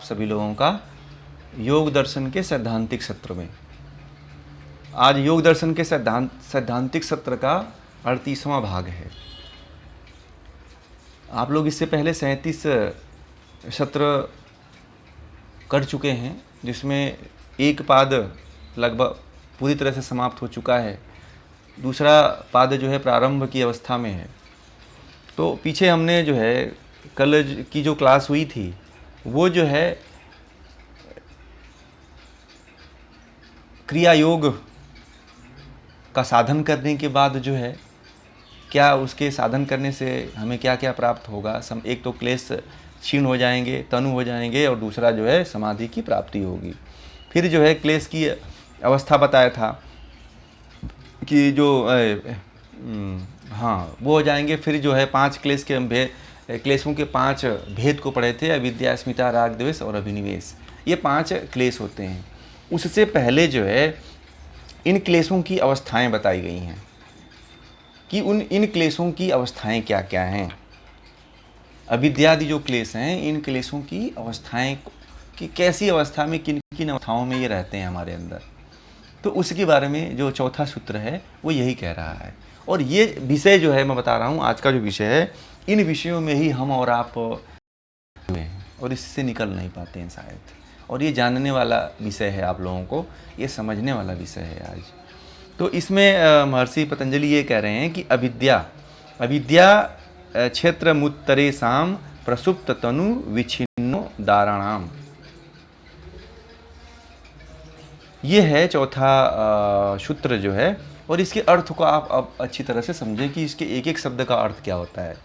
सभी लोगों का योग दर्शन के सैद्धांतिक सत्र में। आज योग दर्शन के सैद्धांतिक सत्र का 38वां भाग है। आप लोग इससे पहले 37 सत्र कर चुके हैं, जिसमें एक पाद लगभग पूरी तरह से समाप्त हो चुका है, दूसरा पाद जो है प्रारंभ की अवस्था में है। तो पीछे हमने जो है कल की जो क्लास हुई थी वो जो है क्रिया योग का साधन करने के बाद जो है क्या उसके साधन करने से हमें क्या क्या प्राप्त होगा। एक तो क्लेश क्षीण हो जाएंगे, तनु हो जाएंगे, और दूसरा जो है समाधि की प्राप्ति होगी। फिर जो है क्लेश की अवस्था बताया था कि जो वो हो जाएंगे। फिर जो है 5 क्लेश के क्लेशों के 5 भेद को पढ़े थे, अविद्या, अस्मिता, राग, द्वेष और अभिनिवेश। ये 5 क्लेश होते हैं। उससे पहले जो है इन क्लेशों की अवस्थाएं बताई गई हैं कि इन क्लेशों की अवस्थाएं क्या क्या हैं। अविद्यादि जो क्लेश हैं, इन क्लेशों की अवस्थाएं कि कैसी अवस्था में किन किन अवस्थाओं में ये रहते हैं हमारे अंदर। तो उसके बारे में जो चौथा सूत्र है वो यही कह रहा है। और ये विषय जो है मैं बता रहा हूँ, आज का जो विषय है, इन विषयों में ही हम और आप हुए हैं और इससे निकल नहीं पाते हैं शायद। और ये जानने वाला विषय है, आप लोगों को ये समझने वाला विषय है आज। तो इसमें महर्षि पतंजलि ये कह रहे हैं कि अविद्या क्षेत्रमुत्तरेषां प्रसुप्त तनु विच्छिन्नो दाराणाम। ये है चौथा सूत्र जो है। और इसके अर्थ को आप अब अच्छी तरह से समझें कि इसके एक एक शब्द का अर्थ क्या होता है,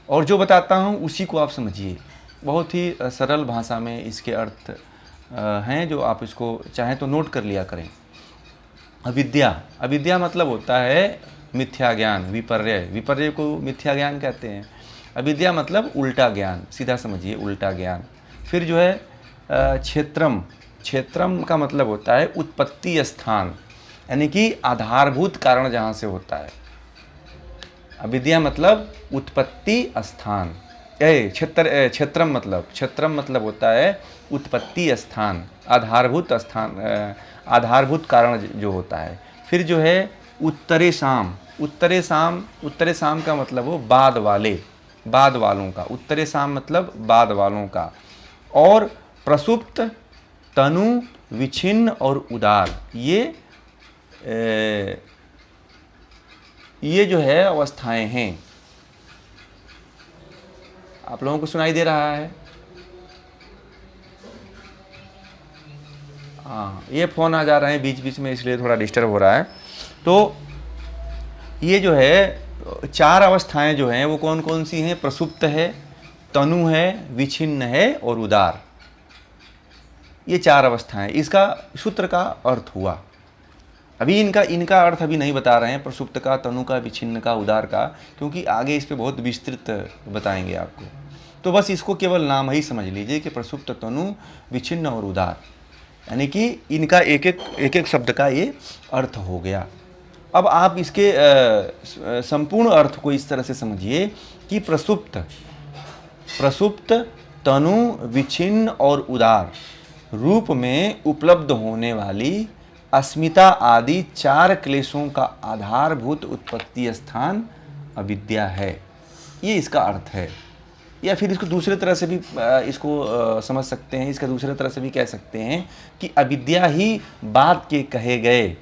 और जो बताता हूँ उसी को आप समझिए। बहुत ही सरल भाषा में इसके अर्थ हैं, जो आप इसको चाहें तो नोट कर लिया करें। अविद्या मतलब होता है मिथ्या ज्ञान, विपर्य को मिथ्या ज्ञान कहते हैं। अविद्या मतलब उल्टा ज्ञान, सीधा समझिए उल्टा ज्ञान। फिर जो है क्षेत्रम का मतलब होता है उत्पत्ति स्थान, यानी कि आधारभूत कारण जहाँ से होता है। अविद्या मतलब उत्पत्ति स्थान। क्षेत्रम मतलब होता है उत्पत्ति स्थान, आधारभूत स्थान, आधारभूत कारण जो होता है। फिर जो है उत्तरे शाम का मतलब हो बाद वालों का। उत्तरे शाम मतलब बाद वालों का। और प्रसुप्त, तनु, विच्छिन्न और उदार, ये जो है अवस्थाएं हैं। आप लोगों को सुनाई दे रहा है? हाँ, ये फ़ोन आ जा रहे हैं बीच बीच में, इसलिए थोड़ा डिस्टर्ब हो रहा है। तो ये जो है 4 अवस्थाएं जो हैं वो कौन कौन सी हैं? प्रसुप्त है, तनु है, विच्छिन्न है और उदार। ये 4 अवस्थाएं, इसका सूत्र का अर्थ हुआ। अभी इनका अर्थ अभी नहीं बता रहे हैं, प्रसुप्त का, तनु का, विच्छिन्न का, उदार का, क्योंकि आगे इस पे बहुत विस्तृत बताएंगे आपको। तो बस इसको केवल नाम ही समझ लीजिए कि प्रसुप्त, तनु, विच्छिन्न और उदार, यानी कि इनका एक एक शब्द का ये अर्थ हो गया। अब आप इसके संपूर्ण अर्थ को इस तरह से समझिए कि प्रसुप्त, तनु, विच्छिन्न और उदार रूप में उपलब्ध होने वाली अस्मिता आदि 4 क्लेशों का आधारभूत उत्पत्ति स्थान अविद्या है। ये इसका अर्थ है। या फिर इसको दूसरे तरह से भी समझ सकते हैं। इसका दूसरे तरह से भी कह सकते हैं कि अविद्या ही बाद के कहे गए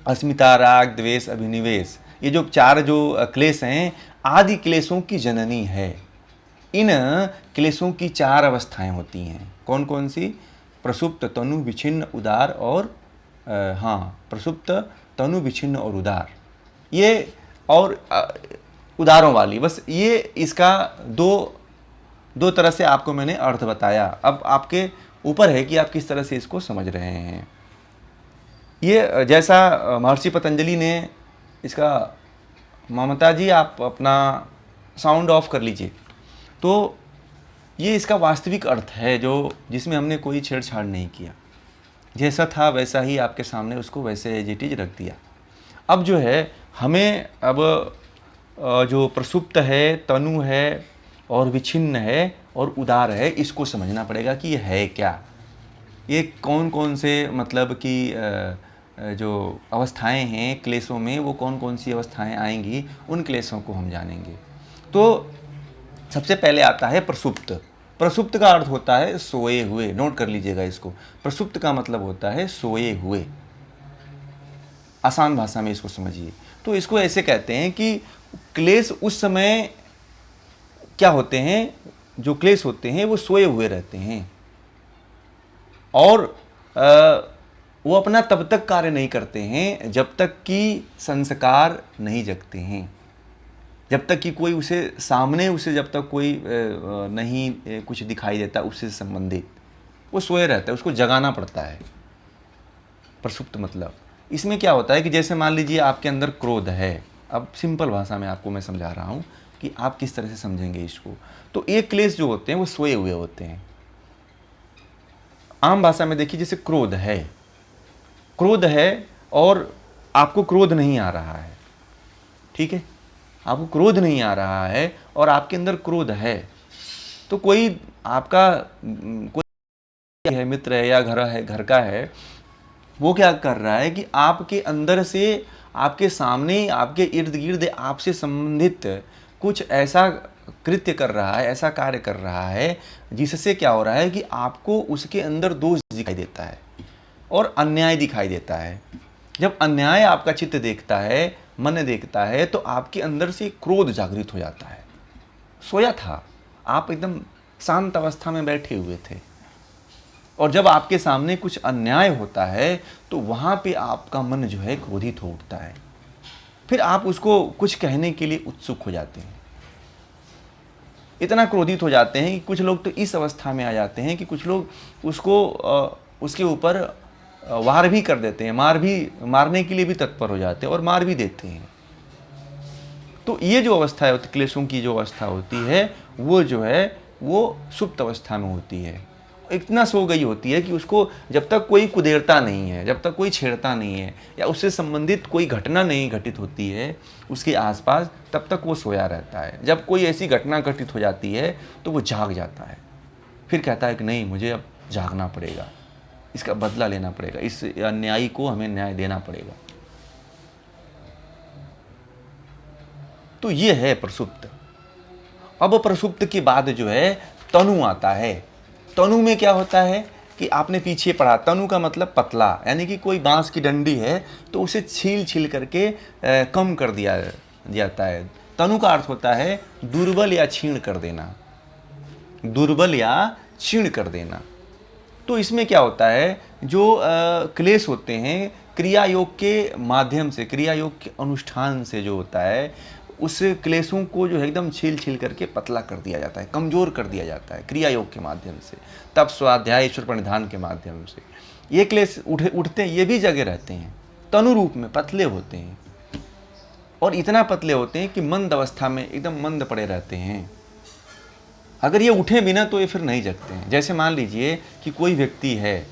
अस्मिता, राग, द्वेष, अभिनिवेश, ये जो 4 जो क्लेश हैं, आदि क्लेशों की जननी है। इन क्लेशों की 4 अवस्थाएं होती हैं। कौन कौन सी? प्रसुप्त, तनु, विच्छिन्न, उदार और प्रसुप्त, तनु, विच्छिन्न और उदार। ये और उदारों वाली, बस ये इसका दो तरह से आपको मैंने अर्थ बताया। अब आपके ऊपर है कि आप किस तरह से इसको समझ रहे हैं। ये जैसा महर्षि पतंजलि ने इसका, ममता जी आप अपना साउंड ऑफ कर लीजिए। तो ये इसका वास्तविक अर्थ है, जिसमें हमने कोई छेड़छाड़ नहीं किया। जैसा था वैसा ही आपके सामने उसको वैसे एज इट इज रख दिया। अब जो है हमें जो प्रसुप्त है, तनु है और विच्छिन्न है और उदार है, इसको समझना पड़ेगा कि ये है क्या, ये कौन कौन से मतलब कि जो अवस्थाएं हैं क्लेशों में, वो कौन कौन सी अवस्थाएं आएंगी, उन क्लेशों को हम जानेंगे। तो सबसे पहले आता है प्रसुप्त। प्रसुप्त का अर्थ होता है सोए हुए, नोट कर लीजिएगा इसको। प्रसुप्त का मतलब होता है सोए हुए, आसान भाषा में इसको समझिए। तो इसको ऐसे कहते हैं कि क्लेश उस समय क्या होते हैं, जो क्लेश होते हैं वो सोए हुए रहते हैं और वो अपना तब तक कार्य नहीं करते हैं जब तक कि संस्कार नहीं जगते हैं, जब तक कि कोई उसे सामने उसे जब तक कोई नहीं कुछ दिखाई देता उससे संबंधित, वो सोए रहता है, उसको जगाना पड़ता है। प्रसुप्त मतलब इसमें क्या होता है कि जैसे मान लीजिए आपके अंदर क्रोध है, अब सिंपल भाषा में आपको मैं समझा रहा हूँ कि आप किस तरह से समझेंगे इसको। तो एक क्लेश जो होते हैं वो सोए हुए होते हैं। आम भाषा में देखिए, जैसे क्रोध है और आपको क्रोध नहीं आ रहा है, ठीक है, आपको क्रोध नहीं आ रहा है और आपके अंदर क्रोध है, तो कोई आपका कोई है, मित्र है या घर का है, वो क्या कर रहा है कि आपके अंदर से, आपके सामने, आपके इर्द गिर्द आपसे संबंधित कुछ ऐसा कृत्य कर रहा है, ऐसा कार्य कर रहा है जिससे क्या हो रहा है कि आपको उसके अंदर दोष दिखाई देता है और अन्याय दिखाई देता है। जब अन्याय आपका चित्त देखता है, मन देखता है, तो आपके अंदर से क्रोध जागृत हो जाता है। सोया था, आप एकदम शांत अवस्था में बैठे हुए थे और जब आपके सामने कुछ अन्याय होता है तो वहां पे आपका मन जो है क्रोधित हो उठता है, फिर आप उसको कुछ कहने के लिए उत्सुक हो जाते हैं। इतना क्रोधित हो जाते हैं कि कुछ लोग तो इस अवस्था में आ जाते हैं कि कुछ लोग उसको उसके ऊपर वार भी कर देते हैं, मारने के लिए भी तत्पर हो जाते हैं और मार भी देते हैं। तो ये जो अवस्था है, क्लेशों की जो अवस्था होती है, वो जो है वो सुप्त अवस्था में होती है। इतना सो गई होती है कि उसको जब तक कोई कुदेरता नहीं है, जब तक कोई छेड़ता नहीं है या उससे संबंधित कोई घटना नहीं घटित होती है उसके आसपास, तब तक वो सोया रहता है। जब कोई ऐसी घटना घटित हो जाती है तो वो जाग जाता है, फिर कहता है कि नहीं, मुझे अब जागना पड़ेगा, इसका बदला लेना पड़ेगा, इस अन्यायी को हमें न्याय देना पड़ेगा। तो ये है प्रसुप्त। अब प्रसुप्त के बाद जो है तनु आता है। तनु में क्या होता है कि आपने पीछे पढ़ा, तनु का मतलब पतला, यानी कि कोई बांस की डंडी है तो उसे छील करके कम कर दिया जाता है। तनु का अर्थ होता है दुर्बल या क्षीण कर देना, दुर्बल या क्षीण कर देना। तो इसमें क्या होता है, जो क्लेश होते हैं क्रिया योग के माध्यम से, क्रिया योग के अनुष्ठान से जो होता है, उस क्लेशों को जो है एकदम छील करके पतला कर दिया जाता है, कमजोर कर दिया जाता है क्रिया योग के माध्यम से, तप स्वाध्याय ईश्वर प्रणिधान के माध्यम से। ये क्लेश उठते हैं, ये भी जगह रहते हैं, तनु रूप में पतले होते हैं और इतना पतले होते हैं कि मंद अवस्था में एकदम मंद पड़े रहते हैं। अगर ये उठे बिना तो ये फिर नहीं जगते हैं। जैसे मान लीजिए कि कोई व्यक्ति है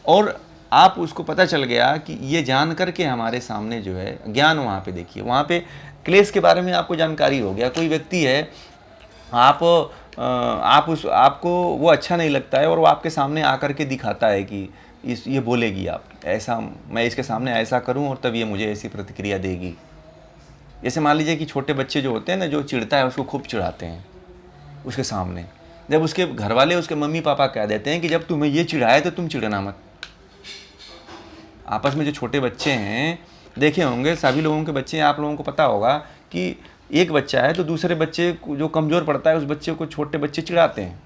और आप उसको पता चल गया कि ये जान करके हमारे सामने जो है ज्ञान, वहाँ पे देखिए, वहाँ पे क्लेश के बारे में आपको जानकारी हो गया। कोई व्यक्ति है, आपको वो अच्छा नहीं लगता है और वो आपके सामने आकर के दिखाता है कि ये बोलेगी, आप ऐसा, मैं इसके सामने ऐसा करूं और तब ये मुझे ऐसी प्रतिक्रिया देगी। जैसे मान लीजिए कि छोटे बच्चे जो होते हैं ना, जो चिढ़ता है उसको खूब चिढ़ाते हैं उसके सामने, जब उसके घर वाले, उसके मम्मी पापा कह देते हैं कि जब तुम्हें ये चिढ़ाए तो तुम चिढ़ना मत। आपस में जो छोटे बच्चे हैं, देखे होंगे सभी लोगों के बच्चे, आप लोगों को पता होगा कि एक बच्चा है तो दूसरे बच्चे जो कमज़ोर पड़ता है उस बच्चे को छोटे बच्चे चिढ़ाते हैं।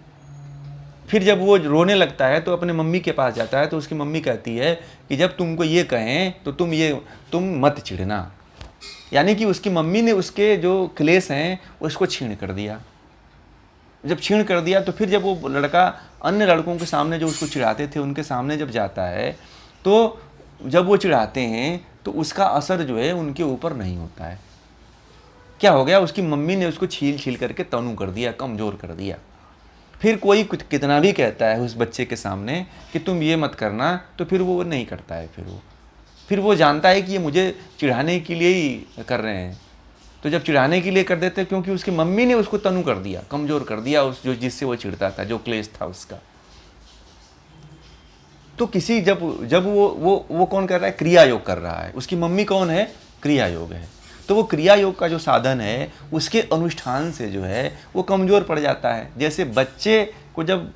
फिर जब वो रोने लगता है तो अपने मम्मी के पास जाता है तो उसकी मम्मी कहती है कि जब तुमको ये कहें तो तुम मत चिढ़ना। यानी कि उसकी मम्मी ने उसके जो क्लेश हैं उसको छीण कर दिया। जब छीण कर दिया तो फिर जब वो लड़का अन्य लड़कों के सामने जो उसको चिढ़ाते थे उनके सामने जब जाता है, तो जब वो चिढ़ाते हैं तो उसका असर जो है उनके ऊपर नहीं होता है। क्या हो गया, उसकी मम्मी ने उसको छील करके तनु कर दिया, कमज़ोर कर दिया। फिर कोई कितना भी कहता है उस बच्चे के सामने कि तुम ये मत करना, तो फिर वो नहीं करता है। फिर वो जानता है कि ये मुझे चिढ़ाने के लिए ही कर रहे हैं, तो जब चिढ़ाने के लिए कर देते क्योंकि उसकी मम्मी ने उसको तनु कर दिया, कमजोर कर दिया, उस जो जिससे वो चिढ़ता था, जो क्लेश था उसका। तो किसी जब जब वो कौन कर रहा है, क्रिया योग कर रहा है, उसकी मम्मी कौन है, क्रिया योग है। तो वो क्रिया योग का जो साधन है उसके अनुष्ठान से जो है वो कमजोर पड़ जाता है। जैसे बच्चे को जब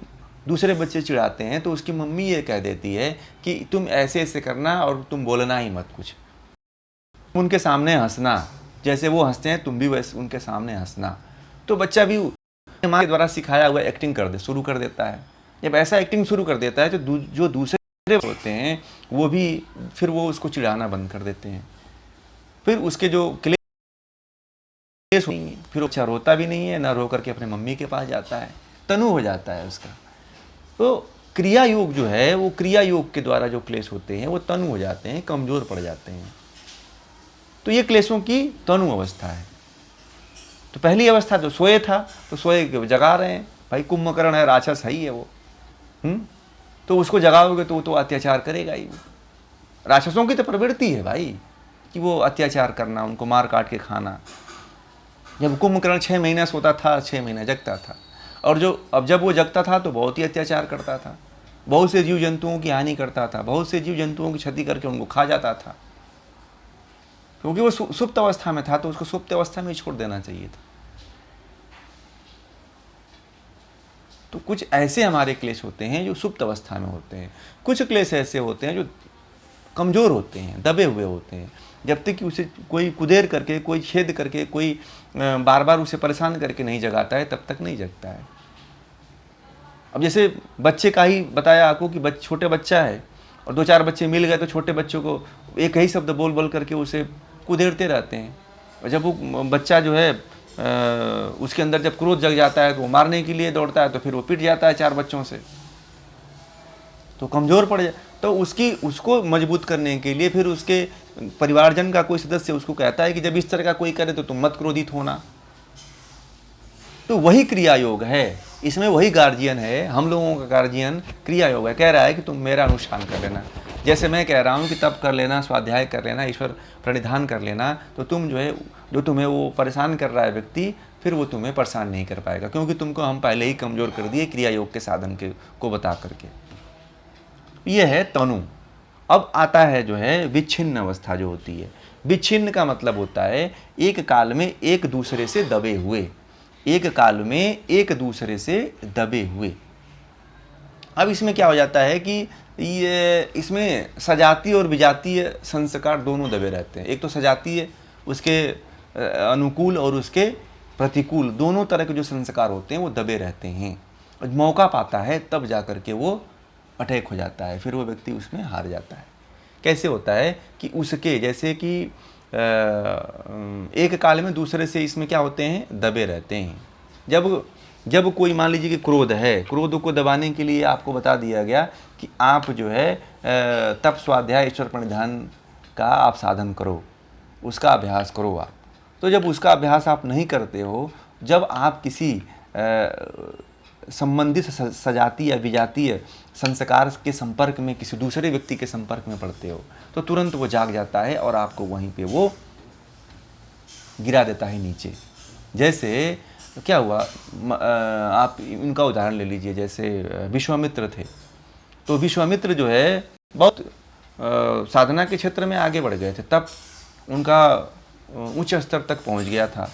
दूसरे बच्चे चिढ़ाते हैं तो उसकी मम्मी ये कह देती है कि तुम ऐसे ऐसे करना और तुम बोलना ही मत कुछ, उनके सामने हंसना, जैसे वो हंसते हैं तुम भी वैसे उनके सामने हंसना। तो बच्चा भी माँ के द्वारा सिखाया हुआ एक्टिंग शुरू कर देता है। जब ऐसा एक्टिंग शुरू कर देता है तो जो दूसरे होते हैं वो भी फिर वो उसको चिढ़ाना बंद कर देते हैं। फिर उसके जो क्लेश नहीं है, फिर बच्चा रोता भी नहीं है, ना रो करके अपने मम्मी के पास जाता है, तनु हो जाता है उसका। तो क्रिया योग जो है वो क्रिया योग के द्वारा जो क्लेश होते हैं वो तनु हो जाते हैं, कमजोर पड़ जाते हैं। तो ये क्लेशों की तनु अवस्था है। तो पहली अवस्था जो सोए था तो सोए जगा रहे हैं, भाई कुंभकर्ण है, राक्षस है ही है वो, तो उसको जगाओगे तो वो तो अत्याचार करेगा ही। राक्षसों की तो प्रवृत्ति है भाई कि वो अत्याचार करना, उनको मार काट के खाना। जब कुंभकर्ण 6 महीना सोता था, 6 महीना जगता था, और जब वो जगता था तो बहुत ही अत्याचार करता था, बहुत से जीव जंतुओं की हानि करता था, बहुत से जीव जंतुओं की क्षति करके उनको खा जाता था, क्योंकि वो सुप्त अवस्था में था, तो उसको सुप्त अवस्था में ही छोड़ देना चाहिए था। तो कुछ ऐसे हमारे क्लेश होते हैं जो सुप्त अवस्था में होते हैं, कुछ क्लेश ऐसे होते हैं जो कमज़ोर होते हैं, दबे हुए होते हैं। जब तक कि उसे कोई कुदेर करके, कोई छेद करके, कोई बार बार उसे परेशान करके नहीं जगाता है, तब तक नहीं जगता है। अब जैसे बच्चे का ही बताया आपको कि छोटे बच्चा है और 2-4 बच्चे मिल गए तो छोटे बच्चों को एक ही शब्द बोल बोल करके उसे कुदेरते रहते हैं। और जब वो बच्चा जो है उसके अंदर जब क्रोध जग जाता है तो वो मारने के लिए दौड़ता है, तो फिर वो पिट जाता है 4 बच्चों से, तो कमज़ोर पड़ जाए। तो उसको मजबूत करने के लिए फिर उसके परिवारजन का कोई सदस्य उसको कहता है कि जब इस तरह का कोई करे तो तुम मत क्रोधित होना। तो वही क्रिया योग है, इसमें वही गार्जियन है, हम लोगों का गार्जियन क्रिया योग है। कह रहा है कि तुम मेरा अनुष्ठान कर लेना, जैसे मैं कह रहा हूँ कि तप कर लेना, स्वाध्याय कर लेना, ईश्वर प्रणिधान कर लेना, तो तुम जो तुम्हें वो परेशान कर रहा है व्यक्ति, फिर वो तुम्हें परेशान नहीं कर पाएगा, क्योंकि तुमको हम पहले ही कमज़ोर कर दिए क्रिया योग के साधन को बता करके। ये है तनु। अब आता है जो है विच्छिन्न अवस्था जो होती है। विच्छिन्न का मतलब होता है एक काल में एक दूसरे से दबे हुए, एक काल में एक दूसरे से दबे हुए। अब इसमें क्या हो जाता है कि ये इसमें सजातीय और विजातीय संस्कार दोनों दबे रहते हैं। एक तो सजातीय, उसके अनुकूल और उसके प्रतिकूल दोनों तरह के जो संस्कार होते हैं वो दबे रहते हैं। मौका पाता है तब जा कर के वो अटैक हो जाता है, फिर वो व्यक्ति उसमें हार जाता है। कैसे होता है कि उसके जैसे कि एक काल में दूसरे से इसमें क्या होते हैं, दबे रहते हैं। जब कोई मान लीजिए कि क्रोध है, क्रोध को दबाने के लिए आपको बता दिया गया कि आप जो है तप स्वाध्याय ईश्वर प्रणिधान का आप साधन करो, उसका अभ्यास करो आप। तो जब उसका अभ्यास आप नहीं करते हो, जब आप किसी संबंधित सजातीय या विजातीय संस्कार के संपर्क में, किसी दूसरे व्यक्ति के संपर्क में पड़ते हो, तो तुरंत वो जाग जाता है और आपको वहीं पे वो गिरा देता है नीचे। जैसे क्या हुआ, आप इनका उदाहरण ले लीजिए, जैसे विश्वामित्र थे। तो विश्वामित्र जो है बहुत साधना के क्षेत्र में आगे बढ़ गए थे, तब उनका उच्च स्तर तक पहुंच गया था।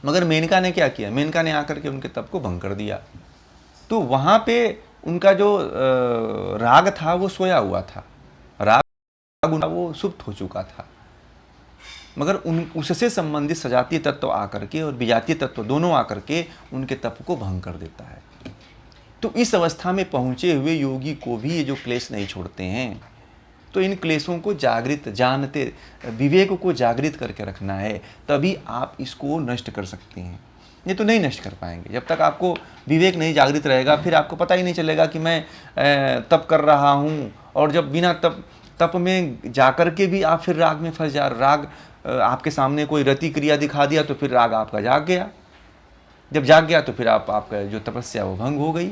मगर मेनका ने क्या किया, मेनका ने आकर के उनके तप को भंग कर दिया। तो वहाँ पे उनका जो राग था वो सोया हुआ था, राग वो सुप्त हो चुका था। मगर उससे संबंधित सजातीय तत्व आकर के और विजातीय तत्व दोनों आकर के उनके तप को भंग कर देता है। तो इस अवस्था में पहुँचे हुए योगी को भी ये जो क्लेश नहीं छोड़ते हैं। तो इन क्लेशों को जागृत, जानते, विवेक को जागृत करके रखना है, तभी आप इसको नष्ट कर सकते हैं। ये तो नहीं नष्ट कर पाएंगे जब तक आपको विवेक नहीं जागृत रहेगा। फिर आपको पता ही नहीं चलेगा कि मैं तप कर रहा हूँ, और जब बिना तप में जाकर के भी आप फिर राग में फंस जा, राग आपके सामने कोई रति क्रिया दिखा दिया तो फिर राग आपका जाग गया। जब जाग गया तो फिर आपका जो तपस्या वो भंग हो गई।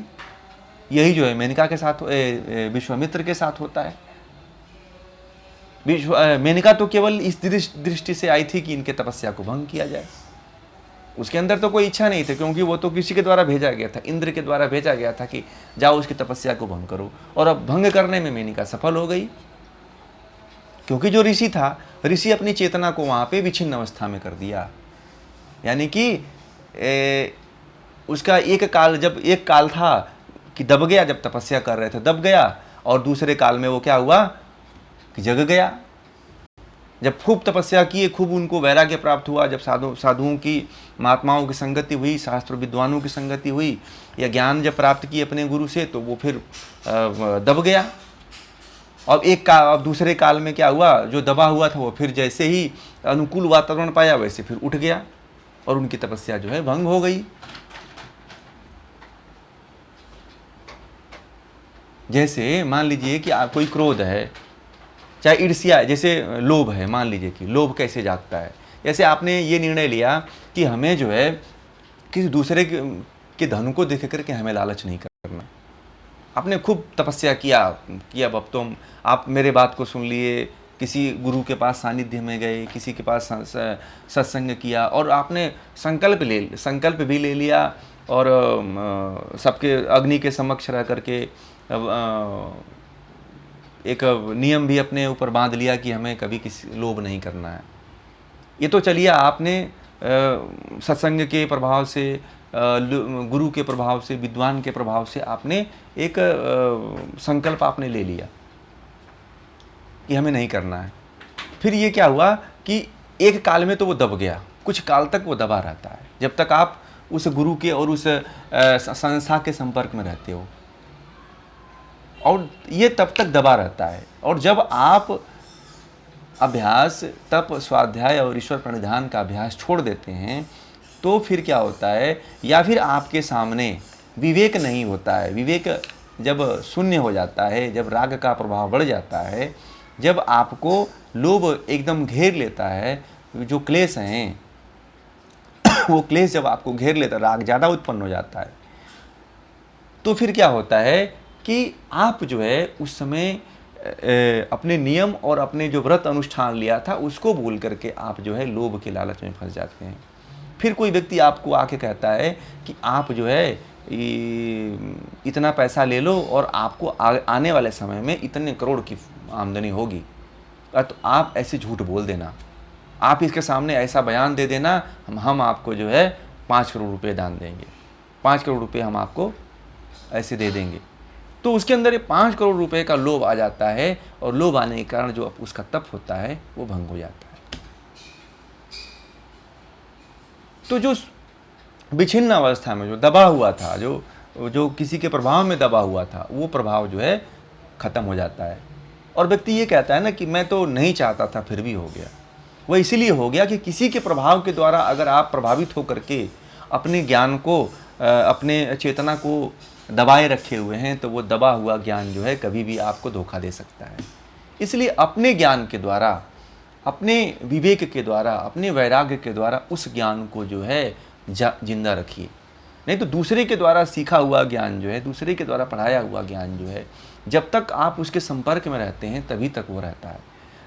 यही जो है मेनका के साथ, विश्वामित्र के साथ होता है। मेनका तो केवल इस दृष्टि से आई थी कि इनके तपस्या को भंग किया जाए। उसके अंदर तो कोई इच्छा नहीं थी, क्योंकि वो तो किसी के द्वारा भेजा गया था, इंद्र के द्वारा भेजा गया था कि जाओ उसकी तपस्या को भंग करो। और अब भंग करने में मेनका सफल हो गई, क्योंकि जो ऋषि था, ऋषि अपनी चेतना को वहाँ पे विच्छिन्न अवस्था में कर दिया। यानी कि उसका एक काल था कि दब गया, जब तपस्या कर रहे थे दब गया, और दूसरे काल में वो क्या हुआ कि जग गया। जब खूब तपस्या किए, खूब उनको वैराग्य प्राप्त हुआ, जब साधुओं की, महात्माओं की संगति हुई, शास्त्र विद्वानों की संगति हुई, या ज्ञान जब प्राप्त की अपने गुरु से, तो वो फिर दब गया। अब दूसरे काल में क्या हुआ, जो दबा हुआ था वो फिर जैसे ही अनुकूल वातावरण पाया वैसे फिर उठ गया, और उनकी तपस्या जो है भंग हो गई। जैसे मान लीजिए कि आप, कोई क्रोध है, चाहे ईर्ष्या, जैसे लोभ है, मान लीजिए कि लोभ कैसे जागता है। जैसे आपने ये निर्णय लिया कि हमें जो है किसी दूसरे के धन को देख करके हमें लालच नहीं करना। आपने खूब तपस्या किया, अब तो आप मेरे बात को सुन लिए, किसी गुरु के पास सानिध्य में गए, किसी के पास सत्संग किया, और आपने संकल्प भी ले लिया, और सबके अग्नि के समक्ष रह करके एक नियम भी अपने ऊपर बांध लिया कि हमें कभी किसी लोभ नहीं करना है। ये तो चलिए आपने सत्संग के प्रभाव से, गुरु के प्रभाव से, विद्वान के प्रभाव से आपने एक संकल्प आपने ले लिया कि हमें नहीं करना है। फिर ये क्या हुआ कि एक काल में तो वो दब गया, कुछ काल तक वो दबा रहता है, जब तक आप उस गुरु के और उस संस्था के संपर्क में रहते हो, और ये तब तक दबा रहता है। और जब आप अभ्यास, तप, स्वाध्याय और ईश्वर प्रणिधान का अभ्यास छोड़ देते हैं, तो फिर क्या होता है, या फिर आपके सामने विवेक नहीं होता है। विवेक जब शून्य हो जाता है, जब राग का प्रभाव बढ़ जाता है, जब आपको लोभ एकदम घेर लेता है, जो क्लेश हैं वो क्लेश जब आपको घेर लेता है, राग ज़्यादा उत्पन्न हो जाता है, तो फिर क्या होता है कि आप जो है उस समय अपने नियम और अपने जो व्रत अनुष्ठान लिया था उसको भूल करके आप जो है लोभ के लालच में फंस जाते हैं। फिर कोई व्यक्ति आपको आके कहता है कि आप जो है इतना पैसा ले लो और आपको आने वाले समय में इतने करोड़ की आमदनी होगी, तो आप ऐसे झूठ बोल देना, आप इसके सामने ऐसा बयान दे देना, हम आपको जो है 5 करोड़ रुपए दान देंगे, 5 करोड़ रुपए हम आपको ऐसे दे देंगे। तो उसके अंदर ये 5 करोड़ रुपए का लोभ आ जाता है, और लोभ आने के कारण जो उसका तप होता है वो भंग हो जाता है। तो जो विच्छिन्न अवस्था में जो दबा हुआ था, जो किसी के प्रभाव में दबा हुआ था, वो प्रभाव जो है खत्म हो जाता है। और व्यक्ति ये कहता है ना कि मैं तो नहीं चाहता था फिर भी हो गया। वह इसीलिए हो गया कि किसी के प्रभाव के द्वारा अगर आप प्रभावित होकर के अपने ज्ञान को, अपने चेतना को दबाए रखे हुए हैं, तो वो दबा हुआ ज्ञान जो है कभी भी आपको धोखा दे सकता है। इसलिए अपने ज्ञान के द्वारा, अपने विवेक के द्वारा, अपने वैराग्य के द्वारा उस ज्ञान को जो है जिंदा रखिए। नहीं तो दूसरे के द्वारा सीखा हुआ ज्ञान जो है, दूसरे के द्वारा पढ़ाया हुआ ज्ञान जो है, जब तक आप उसके संपर्क में रहते हैं तभी तक वो रहता है।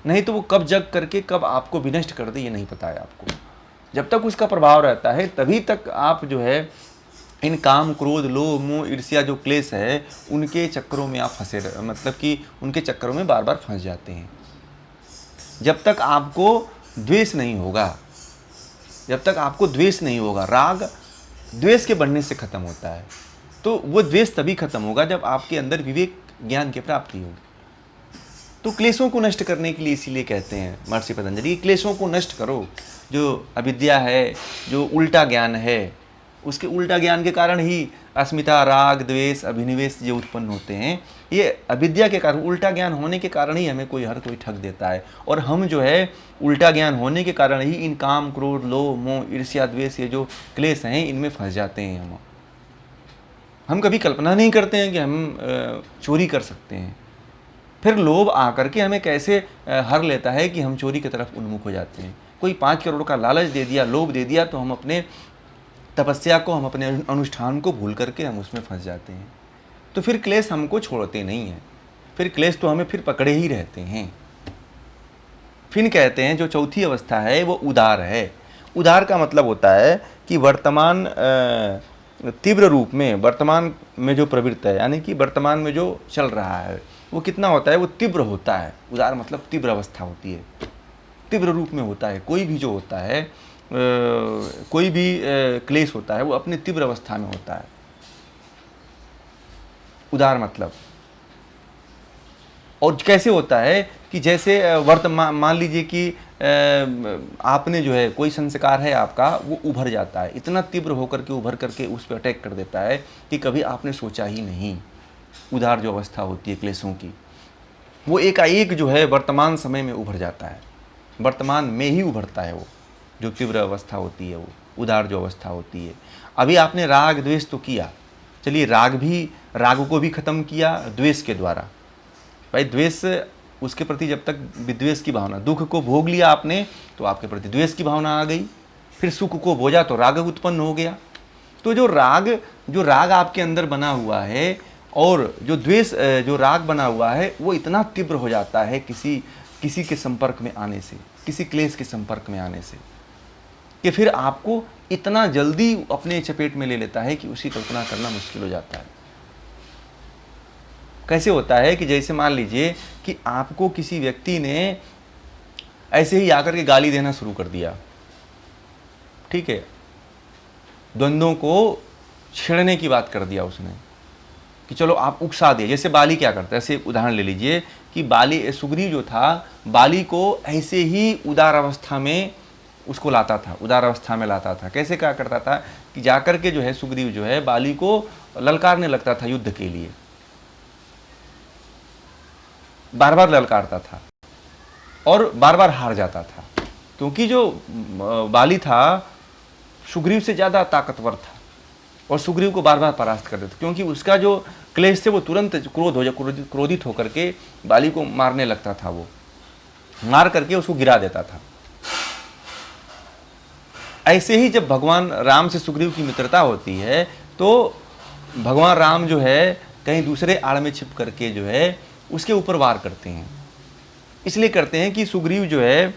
नहीं तो वो कब जग करके कब आपको विनष्ट कर दे ये नहीं पता है आपको। जब तक उसका प्रभाव रहता है तभी तक आप जो है इन काम, क्रोध, लोभ, मोह, ईर्ष्या जो क्लेश है उनके चक्करों में आप फंसे, मतलब कि उनके चक्करों में बार बार फंस जाते हैं। जब तक आपको द्वेष नहीं होगा, जब तक आपको द्वेष नहीं होगा, राग द्वेष के बढ़ने से खत्म होता है, तो वो द्वेष तभी खत्म होगा जब आपके अंदर विवेक ज्ञान की प्राप्ति होगी। तो क्लेशों को नष्ट करने के लिए इसीलिए कहते हैं महर्षि पतंजलि, क्लेशों को नष्ट करो। जो अविद्या है, जो उल्टा ज्ञान है, उसके उल्टा ज्ञान के कारण ही अस्मिता, राग, द्वेष, अभिनिवेश जो उत्पन्न होते हैं, ये अविद्या के कारण, उल्टा ज्ञान होने के कारण ही हमें हर कोई ठग देता है। और हम जो है उल्टा ज्ञान होने के कारण ही इन काम, क्रोध, लोभ, मोह, ईर्ष्या, द्वेष, ये जो क्लेश हैं इनमें फंस जाते हैं। हम कभी कल्पना नहीं करते हैं कि हम चोरी कर सकते हैं। फिर लोभ आकर के हमें कैसे हर लेता है कि हम चोरी की तरफ उन्मुख हो जाते हैं। कोई 5 करोड़ का लालच दे दिया, लोभ दे दिया, तो हम अपने तपस्या को, हम अपने अनुष्ठान को भूल करके हम उसमें फंस जाते हैं। तो फिर क्लेश हमको छोड़ते नहीं हैं, फिर क्लेश तो हमें फिर पकड़े ही रहते हैं। फिर कहते हैं जो चौथी अवस्था है वो उदार है। उदार का मतलब होता है कि वर्तमान तीव्र रूप में, वर्तमान में जो प्रवृत्त है, यानी कि वर्तमान में जो चल रहा है वो कितना होता है, वो तीव्र होता है। उदार मतलब तीव्र अवस्था होती है, तीव्र रूप में होता है। कोई भी जो होता है, कोई भी क्लेश होता है वो अपने तीव्र अवस्था में होता है। उदार मतलब, और कैसे होता है कि जैसे वर्तमान, मान लीजिए कि आपने जो है कोई संस्कार है आपका, वो उभर जाता है, इतना तीव्र होकर के उभर करके उस पर अटैक कर देता है कि कभी आपने सोचा ही नहीं। उदार जो अवस्था होती है क्लेशों की, वो एकाएक जो है वर्तमान समय में उभर जाता है, वर्तमान में ही उभरता है। वो जो तीव्र अवस्था होती है वो उदार जो अवस्था होती है। अभी आपने राग द्वेष तो किया, चलिए राग को भी खत्म किया द्वेष के द्वारा। भाई द्वेष, उसके प्रति जब तक विद्वेष की भावना, दुख को भोग लिया आपने तो आपके प्रति द्वेष की भावना आ गई, फिर सुख को भोजा तो राग उत्पन्न हो गया। तो जो राग आपके अंदर बना हुआ है और जो द्वेष, जो राग बना हुआ है वो इतना तीव्र हो जाता है किसी के संपर्क में आने से, किसी क्लेश के संपर्क में आने से, कि फिर आपको इतना जल्दी अपने चपेट में ले लेता है कि उसकी कल्पना करना मुश्किल हो जाता है। कैसे होता है कि जैसे मान लीजिए कि आपको किसी व्यक्ति ने ऐसे ही आकर के गाली देना शुरू कर दिया, ठीक है, द्वंद्वों को छेड़ने की बात कर दिया उसने, कि चलो आप उकसा दिए। जैसे बाली क्या करता है, ऐसे उदाहरण ले लीजिए कि सुग्रीव जो था, बाली को ऐसे ही उदार अवस्था में उसको लाता था, उदार अवस्था में लाता था। कैसे क्या करता था कि जाकर के जो है सुग्रीव जो है बाली को ललकारने लगता था युद्ध के लिए, बार बार ललकारता था और बार बार हार जाता था, क्योंकि जो बाली था सुग्रीव से ज़्यादा ताकतवर था और सुग्रीव को बार बार परास्त कर देता, क्योंकि उसका जो क्लेश थे वो तुरंत क्रोधित होकर के बाली को मारने लगता था। वो मार करके उसको गिरा देता था। ऐसे ही जब भगवान राम से सुग्रीव की मित्रता होती है तो भगवान राम जो है कहीं दूसरे आड़ में छिप करके जो है उसके ऊपर वार करते हैं। इसलिए करते हैं कि सुग्रीव जो है,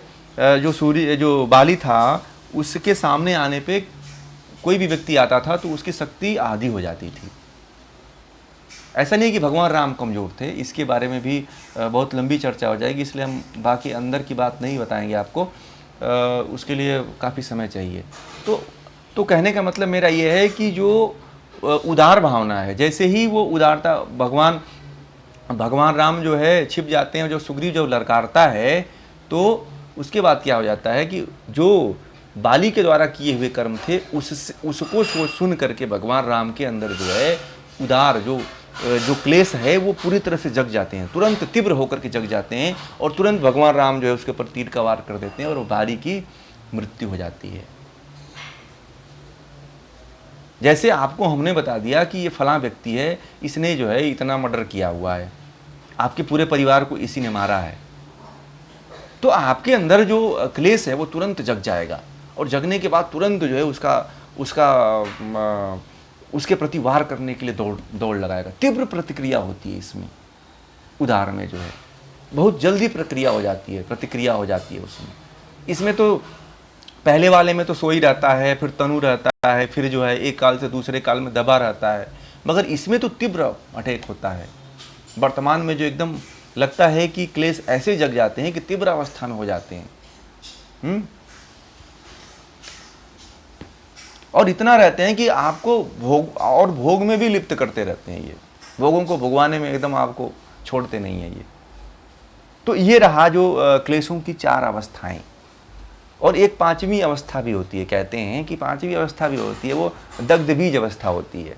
जो बाली था, उसके सामने आने पे कोई भी व्यक्ति आता था तो उसकी शक्ति आधी हो जाती थी। ऐसा नहीं कि भगवान राम कमज़ोर थे, इसके बारे में भी बहुत लंबी चर्चा हो जाएगी, इसलिए हम बाकी अंदर की बात नहीं बताएंगे आपको, उसके लिए काफ़ी समय चाहिए। तो कहने का मतलब मेरा ये है कि जो उदार भावना है, जैसे ही वो उदारता, भगवान राम जो है छिप जाते हैं, जो सुग्रीव जब ललकारता है तो उसके बाद क्या हो जाता है कि जो बाली के द्वारा किए हुए कर्म थे उसको सुन करके भगवान राम के अंदर जो है उदार जो क्लेश है वो पूरी तरह से जग जाते हैं, तुरंत तीव्र होकर के जग जाते हैं और तुरंत भगवान राम जो है उसके ऊपर तीर का वार कर देते हैं और बाली की मृत्यु हो जाती है। जैसे आपको हमने बता दिया कि ये फलां व्यक्ति है, इसने जो है इतना मर्डर किया हुआ है, आपके पूरे परिवार को इसी ने मारा है, तो आपके अंदर जो क्लेश है वो तुरंत जग जाएगा और जगने के बाद तुरंत जो है उसके प्रति वार करने के लिए दौड़ लगाएगा। तीव्र प्रतिक्रिया होती है इसमें, उदार में जो है बहुत जल्दी प्रतिक्रिया हो जाती है उसमें। इसमें तो पहले वाले में तो सोई रहता है, फिर तनु रहता है, फिर जो है एक काल से दूसरे काल में दबा रहता है, मगर इसमें तो तीव्र अटैक होता है। वर्तमान में जो एकदम लगता है कि क्लेश ऐसे जग जाते हैं कि तीव्र अवस्था में हो जाते हैं, और इतना रहते हैं कि आपको भोग में भी लिप्त करते रहते हैं। ये भोगों को भोगवाने में एकदम आपको छोड़ते नहीं है ये। तो ये रहा जो क्लेशों की 4 अवस्थाएं, और एक 5वीं अवस्था भी होती है। कहते हैं कि 5वीं अवस्था भी होती है, वो दग्ध बीज अवस्था होती है,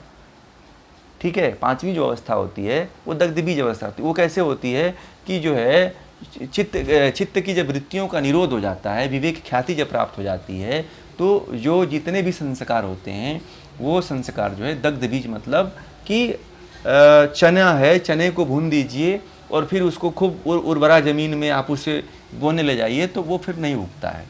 ठीक है। 5वीं जो अवस्था होती है वो दग्ध बीज अवस्था होती है। वो कैसे होती है कि जो है चित्त की जब वृत्तियों का निरोध हो जाता है, विवेक ख्याति जब प्राप्त हो जाती है, तो जो जितने भी संस्कार होते हैं वो संस्कार जो है दग्ध बीज, मतलब कि चना है, चने को भून दीजिए और फिर उसको खूब उर्वरा ज़मीन में आप उसे बोने ले जाइए तो वो फिर नहीं उगता है।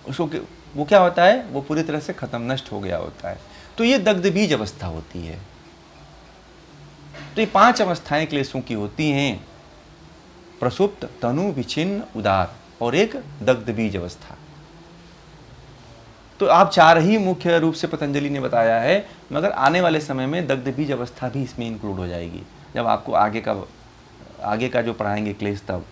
उसको वो क्या होता है, वो पूरी तरह से खत्म, नष्ट हो गया होता है। तो ये दग्ध बीज अवस्था होती है। तो ये 5 अवस्थाएं क्लेशों की होती हैं। प्रसुप्त, तनु, विच्छिन्न, उदार और एक दग्ध बीज अवस्था। तो आप चार ही मुख्य रूप से पतंजलि ने बताया है, मगर आने वाले समय में दग्ध बीज अवस्था भी इसमें इंक्लूड हो जाएगी, जब आपको आगे का जो पढ़ाएंगे क्लेश तब।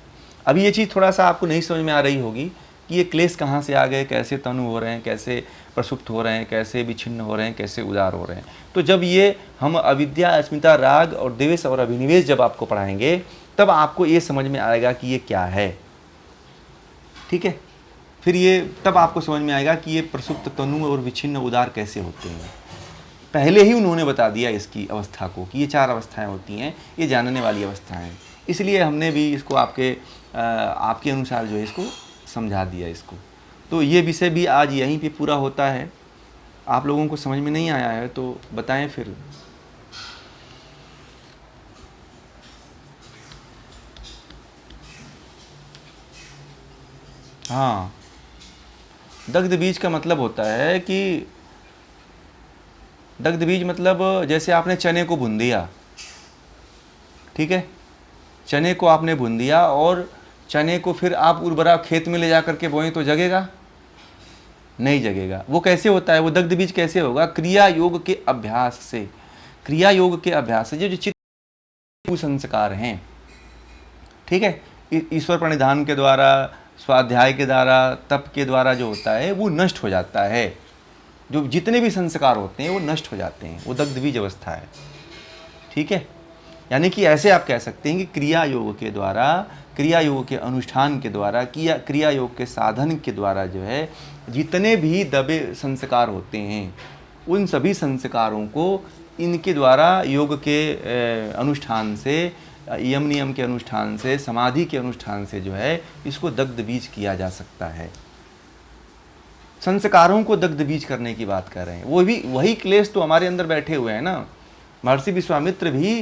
अभी ये चीज़ थोड़ा सा आपको नहीं समझ में आ रही होगी कि ये क्लेश कहाँ से आ गए, कैसे तनु हो रहे हैं, कैसे प्रसुप्त हो रहे हैं, कैसे विच्छिन्न हो रहे हैं, कैसे उदार हो रहे हैं। तो जब ये हम अविद्या, अस्मिता, राग और द्वेष और अभिनिवेश जब आपको पढ़ाएंगे, तब आपको ये समझ में आएगा कि ये क्या है। ठीक है, फिर ये तब आपको समझ में आएगा कि ये प्रसुप्त, तनु और विच्छिन्न, उदार कैसे होते हैं। पहले ही उन्होंने बता दिया इसकी अवस्था को कि ये चार अवस्थाएं होती हैं, ये जानने वाली अवस्थाएं हैं। इसलिए हमने भी इसको आपके अनुसार जो है इसको समझा दिया इसको। तो ये विषय भी आज यहीं पे पूरा होता है। आप लोगों को समझ में नहीं आया है तो बताएं फिर। हाँ, दग्ध बीज का मतलब होता है कि दग्ध बीज मतलब जैसे आपने चने को भून दिया, ठीक है, चने को आपने भून दिया और चने को फिर आप उर्वरा खेत में ले जा करके बोएं तो जगेगा? नहीं जगेगा। वो कैसे होता है, वो दग्ध बीज कैसे होगा? क्रिया योग के अभ्यास से। क्रिया योग के अभ्यास से जो चित्त संस्कार हैं, ठीक है, ईश्वर प्रणिधान के द्वारा, स्वाध्याय के द्वारा, तप के द्वारा जो होता है वो नष्ट हो जाता है। जो जितने भी संस्कार होते हैं वो नष्ट हो जाते हैं, वो दग्ध बीज अवस्था है। ठीक है, यानी कि ऐसे आप कह सकते हैं कि क्रिया योग के द्वारा, क्रिया योग के अनुष्ठान के द्वारा, क्रिया योग के साधन के द्वारा जो है जितने भी दबे संस्कार होते हैं, उन सभी संस्कारों को इनके द्वारा योग के अनुष्ठान से, यम नियम के अनुष्ठान से, समाधि के अनुष्ठान से जो है इसको दग्ध बीज किया जा सकता है। संस्कारों को दग्ध बीज करने की बात कर रहे हैं। वो भी वही क्लेश तो हमारे अंदर बैठे हुए हैं ना। महर्षि विश्वामित्र भी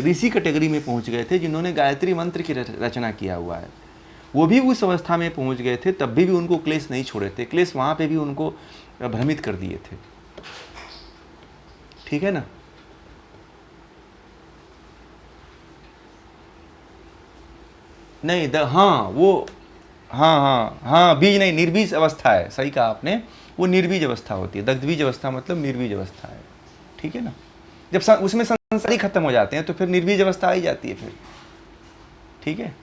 ऋषि कैटेगरी में पहुंच गए थे, जिन्होंने गायत्री मंत्र की रचना किया हुआ है। वो भी उस अवस्था में पहुंच गए थे, तब भी उनको क्लेश नहीं छोड़े थे। क्लेश वहां पे भी उनको भ्रमित कर दिए थे। ठीक है ना। नहीं हाँ, बीज नहीं, निर्बीज अवस्था है। सही कहा आपने, वो निर्बीज अवस्था होती है। दग्धबीज अवस्था मतलब निर्बीज अवस्था है। ठीक है ना। जब उसमें संसार ही खत्म हो जाते हैं तो फिर निर्बीज अवस्था आ ही जाती है फिर। ठीक है।